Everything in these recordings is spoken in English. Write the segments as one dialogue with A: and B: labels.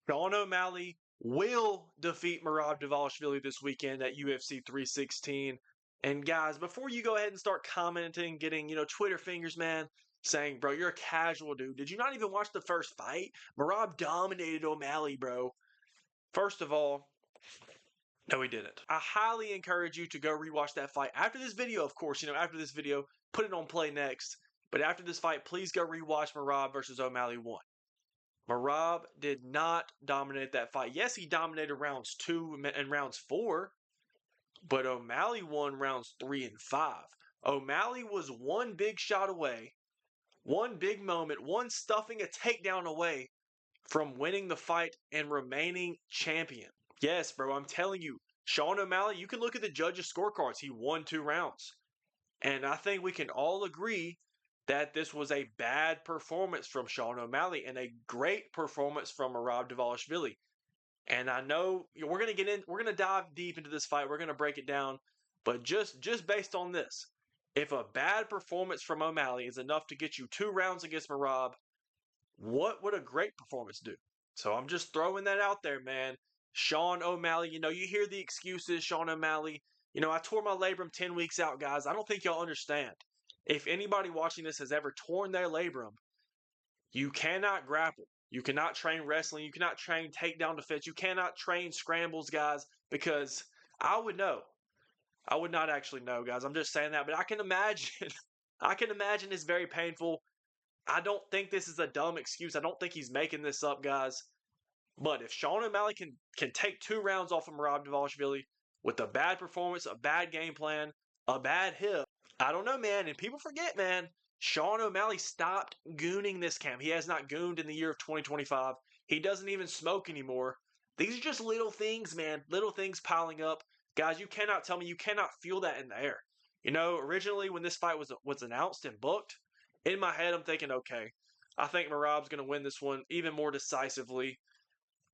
A: Sean O'Malley will defeat Merab Dvalishvili this weekend at UFC 316. And guys, before you go ahead and start commenting, getting, Twitter fingers, man, saying, bro, you're a casual dude. Did you not even watch the first fight? Merab dominated O'Malley, bro. First of all, no, he didn't. I highly encourage you to go rewatch that fight. After this video, of course, after this video, put it on play next. But after this fight, please go rewatch Merab versus O'Malley 1. Merab did not dominate that fight. Yes, he dominated rounds 2 and rounds 4, but O'Malley won rounds 3 and 5. O'Malley was one big shot away, one big moment, one stuffing a takedown away from winning the fight and remaining champion. Yes, bro, I'm telling you, Sean O'Malley, you can look at the judges' scorecards. He won 2 rounds. And I think we can all agree that this was a bad performance from Sean O'Malley and a great performance from Merab Dvalishvili. And I know we're going to dive deep into this fight. We're going to break it down. But just based on this, if a bad performance from O'Malley is enough to get you 2 rounds against Merab, what would a great performance do? So I'm just throwing that out there, man. Sean O'Malley, you hear the excuses, Sean O'Malley. I tore my labrum 10 weeks out, guys. I don't think y'all understand. If anybody watching this has ever torn their labrum, you cannot grapple. You cannot train wrestling. You cannot train takedown defense. You cannot train scrambles, guys, because I would know. I would not actually know, guys. I'm just saying that, but I can imagine. I can imagine it's very painful. I don't think this is a dumb excuse. I don't think he's making this up, guys. But if Sean O'Malley can take 2 rounds off of Merab Dvalishvili with a bad performance, a bad game plan, a bad hip, I don't know, man. And people forget, man, Sean O'Malley stopped gooning this camp. He has not gooned in the year of 2025. He doesn't even smoke anymore. These are just little things, man. Little things piling up. Guys, you cannot tell me you cannot feel that in the air. Originally when this fight was announced and booked, in my head I'm thinking, okay, I think Merab's going to win this one even more decisively.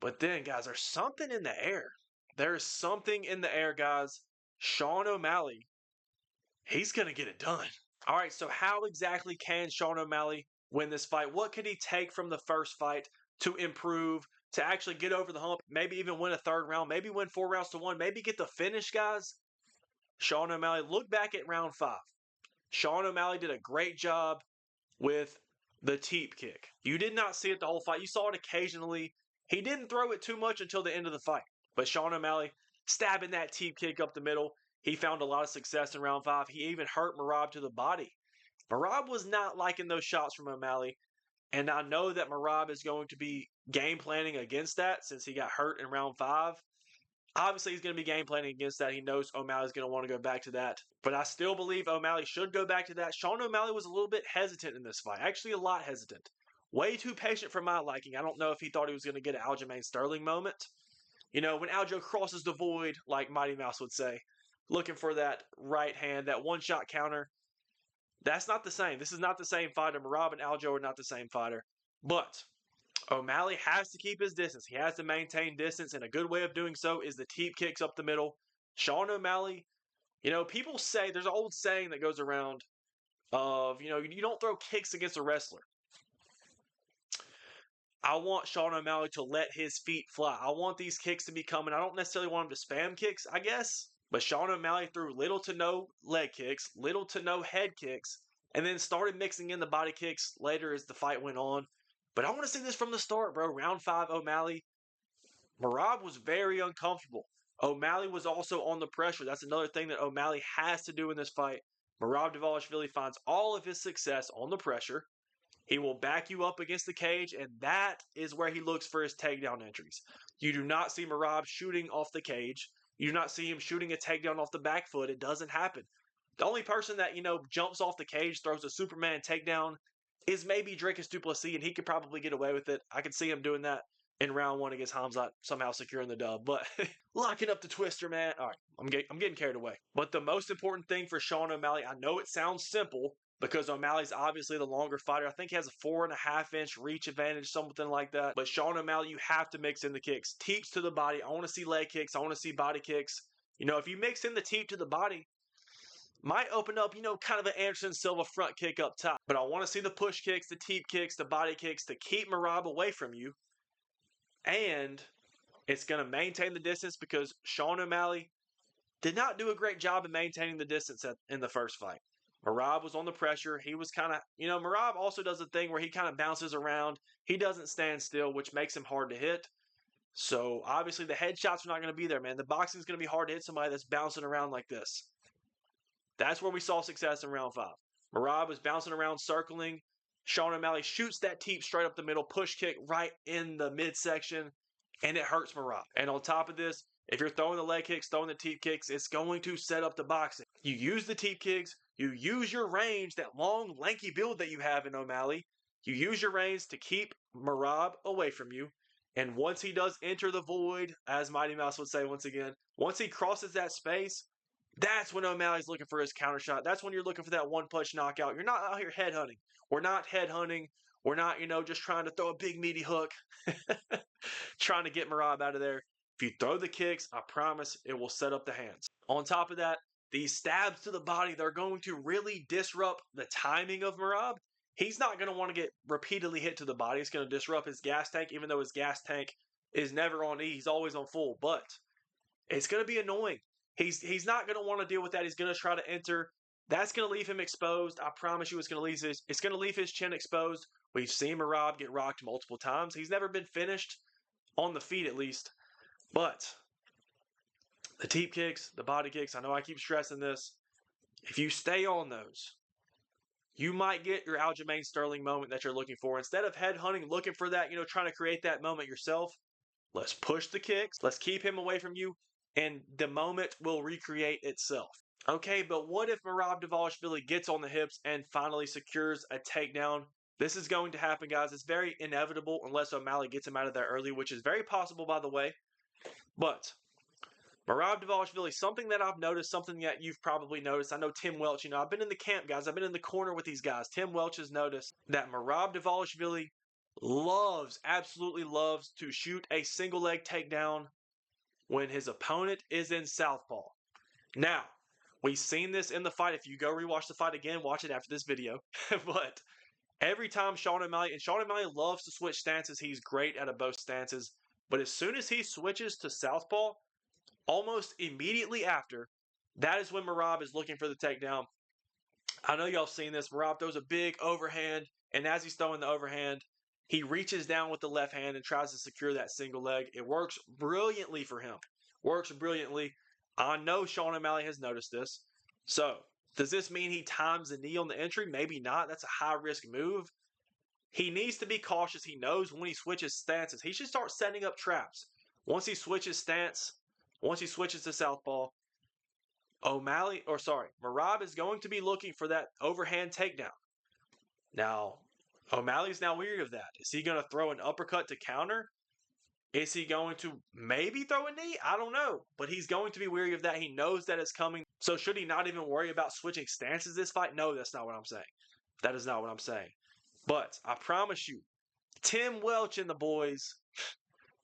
A: But then, guys, there's something in the air. There's something in the air, guys. Sean O'Malley, he's going to get it done. All right, so how exactly can Sean O'Malley win this fight? What could he take from the first fight to improve, to actually get over the hump, maybe even win a 3rd round, maybe win 4 rounds to 1, maybe get the finish, guys? Sean O'Malley, look back at round 5. Sean O'Malley did a great job with the teep kick. You did not see it the whole fight. You saw it occasionally. He didn't throw it too much until the end of the fight. But Sean O'Malley stabbing that teep kick up the middle. He found a lot of success in round 5. He even hurt Merab to the body. Merab was not liking those shots from O'Malley. And I know that Merab is going to be game planning against that since he got hurt in round 5. Obviously, he's going to be game planning against that. He knows O'Malley's going to want to go back to that. But I still believe O'Malley should go back to that. Sean O'Malley was a little bit hesitant in this fight. Actually, a lot hesitant. Way too patient for my liking. I don't know if he thought he was going to get an Aljamain Sterling moment. When Aljo crosses the void, like Mighty Mouse would say, looking for that right hand, that one-shot counter. That's not the same. This is not the same fighter. Merab and Aljo are not the same fighter. But O'Malley has to keep his distance. He has to maintain distance, and a good way of doing so is the teep kicks up the middle. Sean O'Malley, people say, there's an old saying that goes around of, you don't throw kicks against a wrestler. I want Sean O'Malley to let his feet fly. I want these kicks to be coming. I don't necessarily want him to spam kicks, I guess. But Sean O'Malley threw little to no leg kicks, little to no head kicks, and then started mixing in the body kicks later as the fight went on. But I want to see this from the start, bro. Round 5, O'Malley. Merab was very uncomfortable. O'Malley was also on the pressure. That's another thing that O'Malley has to do in this fight. Merab Dvalishvili finds all of his success on the pressure. He will back you up against the cage, and that is where he looks for his takedown entries. You do not see Merab shooting off the cage. You do not see him shooting a takedown off the back foot. It doesn't happen. The only person that, jumps off the cage, throws a Superman takedown is maybe Dricus Du Plessis, and he could probably get away with it. I could see him doing that in round 1 against Hamzat, somehow securing the dub. But locking up the twister, man. All right, I'm getting carried away. But the most important thing for Sean O'Malley, I know it sounds simple because O'Malley's obviously the longer fighter. I think he has a 4.5-inch reach advantage, something like that. But Sean O'Malley, you have to mix in the kicks. Teeps to the body. I want to see leg kicks. I want to see body kicks. If you mix in the teep to the body, might open up, kind of an Anderson Silva front kick up top. But I want to see the push kicks, the teep kicks, the body kicks to keep Merab away from you. and it's going to maintain the distance because Sean O'Malley did not do a great job in maintaining the distance in the first fight. Merab was on the pressure. He was kind of, Merab also does a thing where he kind of bounces around. He doesn't stand still, which makes him hard to hit. So obviously the headshots are not going to be there, man. The boxing is going to be hard to hit somebody that's bouncing around like this. That's where we saw success in round 5. Merab was bouncing around, circling. Sean O'Malley shoots that teep straight up the middle, push kick right in the midsection, and it hurts Merab. And on top of this, if you're throwing the leg kicks, throwing the teep kicks, it's going to set up the boxing. You use the teep kicks, you use your range, that long, lanky build that you have in O'Malley. You use your range to keep Merab away from you. And once he does enter the void, as Mighty Mouse would say once again, once he crosses that space, that's when O'Malley's looking for his counter shot. That's when you're looking for that one-punch knockout. You're not out here headhunting. We're not headhunting. We're not, just trying to throw a big meaty hook, trying to get Merab out of there. If you throw the kicks, I promise it will set up the hands. On top of that, these stabs to the body, they're going to really disrupt the timing of Merab. He's not going to want to get repeatedly hit to the body. It's going to disrupt his gas tank, even though his gas tank is never on E. He's always on full. But it's going to be annoying. He's not going to want to deal with that. He's going to try to enter. That's going to leave him exposed. I promise you it's going to leave his chin exposed. We've seen Merab get rocked multiple times. He's never been finished on the feet, at least. But the teep kicks, the body kicks, I know I keep stressing this. If you stay on those, you might get your Aljamain Sterling moment that you're looking for. Instead of headhunting, looking for that, trying to create that moment yourself, let's push the kicks. Let's keep him away from you, and the moment will recreate itself. Okay, but what if Merab Dvalishvili gets on the hips and finally secures a takedown? This is going to happen, guys. It's very inevitable unless O'Malley gets him out of there early, which is very possible, by the way. But Merab Dvalishvili, something that I've noticed, something that you've probably noticed. I know Tim Welch, I've been in the camp, guys. I've been in the corner with these guys. Tim Welch has noticed that Merab Dvalishvili absolutely loves to shoot a single leg takedown when his opponent is in southpaw. Now, we've seen this in the fight. If you go rewatch the fight again, watch it after this video. But every time Sean O'Malley loves to switch stances. He's great at both stances. But as soon as he switches to southpaw, almost immediately after, that is when Merab is looking for the takedown. I know y'all seen this. Merab throws a big overhand, and as he's throwing the overhand, he reaches down with the left hand and tries to secure that single leg. It works brilliantly for him. Works brilliantly. I know Sean O'Malley has noticed this. So, does this mean he times the knee on the entry? Maybe not. That's a high-risk move. He needs to be cautious. He knows when he switches stances. He should start setting up traps. Once he switches to southpaw, Merab is going to be looking for that overhand takedown. Now, O'Malley's now weary of that. Is he going to throw an uppercut to counter? Is he going to maybe throw a knee? I don't know. But he's going to be weary of that. He knows that it's coming. So should he not even worry about switching stances this fight? No, that's not what I'm saying. That is not what I'm saying. But I promise you, Tim Welch and the boys,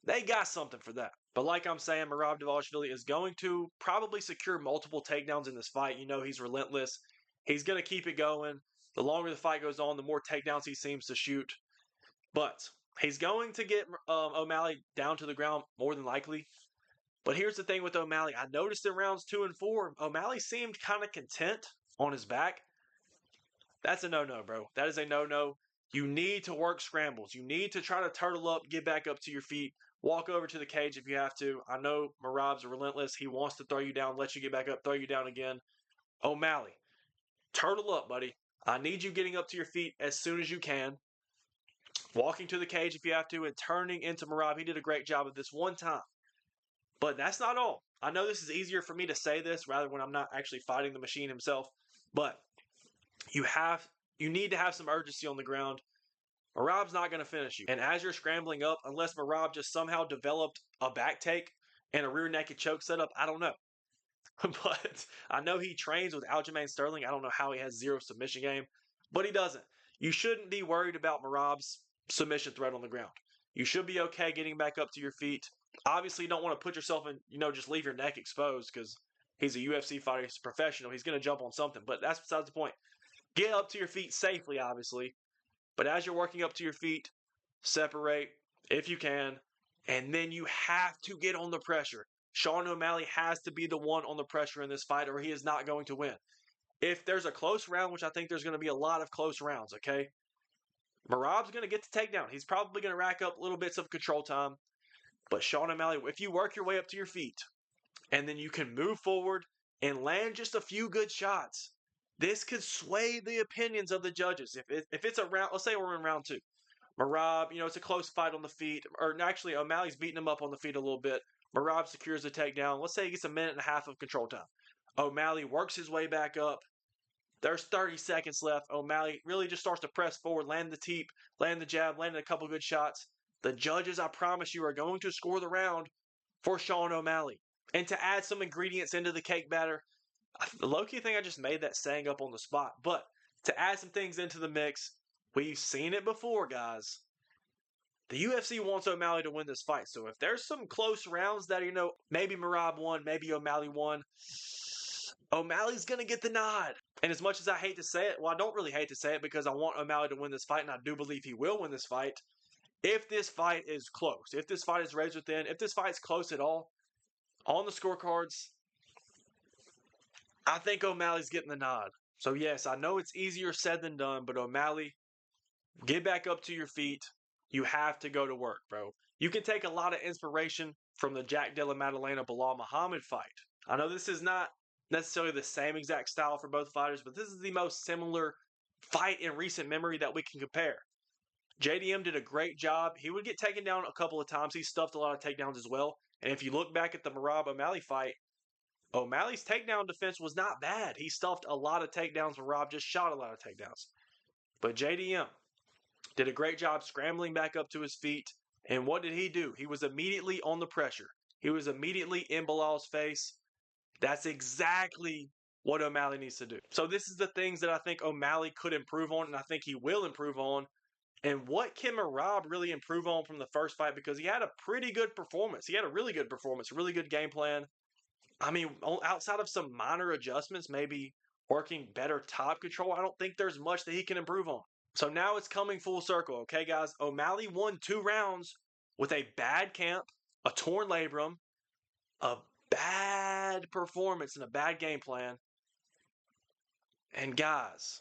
A: they got something for that. But like I'm saying, Merab Dvalishvili is going to probably secure multiple takedowns in this fight. He's relentless. He's going to keep it going. The longer the fight goes on, the more takedowns he seems to shoot. But he's going to get O'Malley down to the ground more than likely. But here's the thing with O'Malley. I noticed in rounds 2 and 4, O'Malley seemed kind of content on his back. That's a no-no, bro. That is a no-no. You need to work scrambles. You need to try to turtle up, get back up to your feet, walk over to the cage if you have to. I know Merab's relentless. He wants to throw you down, let you get back up, throw you down again. O'Malley, turtle up, buddy. I need you getting up to your feet as soon as you can. Walking to the cage if you have to and turning into Merab. He did a great job of this one time. But that's not all. I know this is easier for me to say this rather when I'm not actually fighting the machine himself. But you need to have some urgency on the ground. Merab's not going to finish you. And as you're scrambling up, unless Merab just somehow developed a back take and a rear naked choke setup, I don't know. But I know he trains with Aljamain Sterling. I don't know how he has zero submission game, but he doesn't. You shouldn't be worried about Merab's submission threat on the ground. You should be okay getting back up to your feet. Obviously, you don't want to put yourself in, just leave your neck exposed because he's a UFC fighter. He's a professional. He's going to jump on something, but that's besides the point. Get up to your feet safely, obviously. But as you're working up to your feet, separate if you can. And then you have to get on the pressure. Sean O'Malley has to be the one on the pressure in this fight, or he is not going to win. If there's a close round, which I think there's going to be a lot of close rounds, okay? Merab's going to get the takedown. He's probably going to rack up little bits of control time. But Sean O'Malley, if you work your way up to your feet and then you can move forward and land just a few good shots, this could sway the opinions of the judges. If it's a round, let's say we're in round 2. Merab, it's a close fight on the feet. Or actually, O'Malley's beating him up on the feet a little bit. Merab secures the takedown. Let's say he gets a minute and a half of control time. O'Malley works his way back up. There's 30 seconds left. O'Malley really just starts to press forward, land the teep, land the jab, landed a couple good shots. The judges, I promise you, are going to score the round for Sean O'Malley. And to add some ingredients into the cake batter, the low-key thing I just made that saying up on the spot. But to add some things into the mix, we've seen it before, guys. The UFC wants O'Malley to win this fight. So if there's some close rounds that, maybe Merab won, maybe O'Malley won, O'Malley's going to get the nod. And as much as I hate to say it, well, I don't really hate to say it because I want O'Malley to win this fight, and I do believe he will win this fight. If this fight is close, if this fight is razor thin, if this fight's close at all, on the scorecards, I think O'Malley's getting the nod. So yes, I know it's easier said than done, but O'Malley, get back up to your feet. You have to go to work, bro. You can take a lot of inspiration from the Jack Della Maddalena Bilal Muhammad fight. I know this is not necessarily the same exact style for both fighters, but this is the most similar fight in recent memory that we can compare. JDM did a great job. He would get taken down a couple of times. He stuffed a lot of takedowns as well. And if you look back at the Merab O'Malley fight, O'Malley's takedown defense was not bad. He stuffed a lot of takedowns. Merab just shot a lot of takedowns. But JDM did a great job scrambling back up to his feet. And what did he do? He was immediately on the pressure. He was immediately in Bilal's face. That's exactly what O'Malley needs to do. So this is the things that I think O'Malley could improve on, and I think he will improve on. And what can Merab really improve on from the first fight? Because he had a pretty good performance. He had a really good performance, a really good game plan. I mean, outside of some minor adjustments, maybe working better top control, I don't think there's much that he can improve on. So now it's coming full circle, okay, guys? O'Malley won 2 rounds with a bad camp, a torn labrum, a bad performance, and a bad game plan. And guys,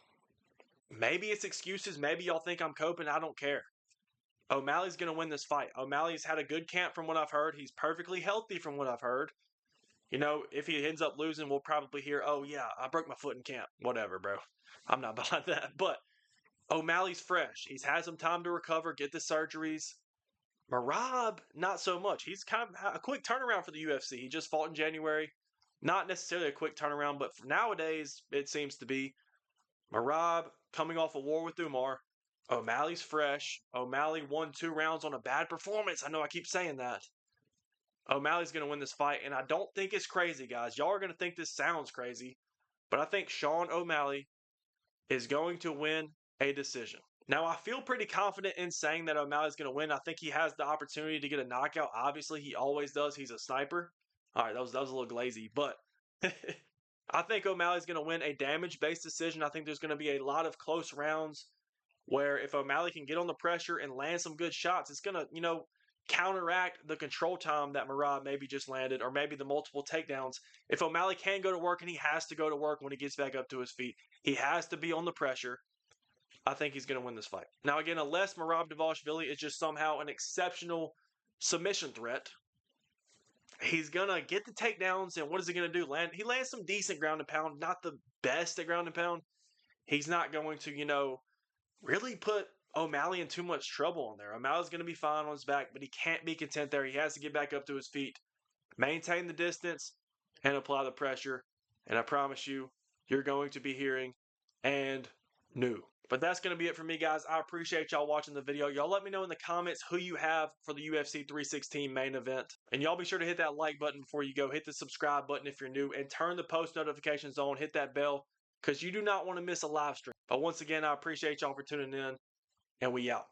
A: maybe it's excuses. Maybe y'all think I'm coping. I don't care. O'Malley's going to win this fight. O'Malley's had a good camp from what I've heard. He's perfectly healthy from what I've heard. If he ends up losing, we'll probably hear, oh, yeah, I broke my foot in camp. Whatever, bro. I'm not behind that. But O'Malley's fresh. He's had some time to recover, get the surgeries. Merab, not so much. He's kind of a quick turnaround for the UFC. He just fought in January. Not necessarily a quick turnaround, but for nowadays, it seems to be. Merab coming off a war with Umar. O'Malley's fresh. O'Malley won 2 rounds on a bad performance. I know I keep saying that. O'Malley's going to win this fight, and I don't think it's crazy, guys. Y'all are going to think this sounds crazy, but I think Sean O'Malley is going to win a decision. Now, I feel pretty confident in saying that O'Malley's going to win. I think he has the opportunity to get a knockout. Obviously, he always does. He's a sniper. All right, that was a little glazy, but I think O'Malley's going to win a damage-based decision. I think there's going to be a lot of close rounds where if O'Malley can get on the pressure and land some good shots, it's going to, counteract the control time that Merab maybe just landed, or maybe the multiple takedowns. If O'Malley can go to work, and he has to go to work when he gets back up to his feet, he has to be on the pressure. I think he's going to win this fight. Now, again, unless Merab Dvalishvili is just somehow an exceptional submission threat, he's going to get the takedowns, and what is he going to do? He lands some decent ground and pound, not the best at ground and pound. He's not going to, really put O'Malley in too much trouble on there. O'Malley's going to be fine on his back, but he can't be content there. He has to get back up to his feet, maintain the distance, and apply the pressure. And I promise you, you're going to be hearing and new. But that's going to be it for me, guys. I appreciate y'all watching the video. Y'all let me know in the comments who you have for the UFC 316 main event. And y'all be sure to hit that like button before you go. Hit the subscribe button if you're new. And turn the post notifications on. Hit that bell, because you do not want to miss a live stream. But once again, I appreciate y'all for tuning in. And we out.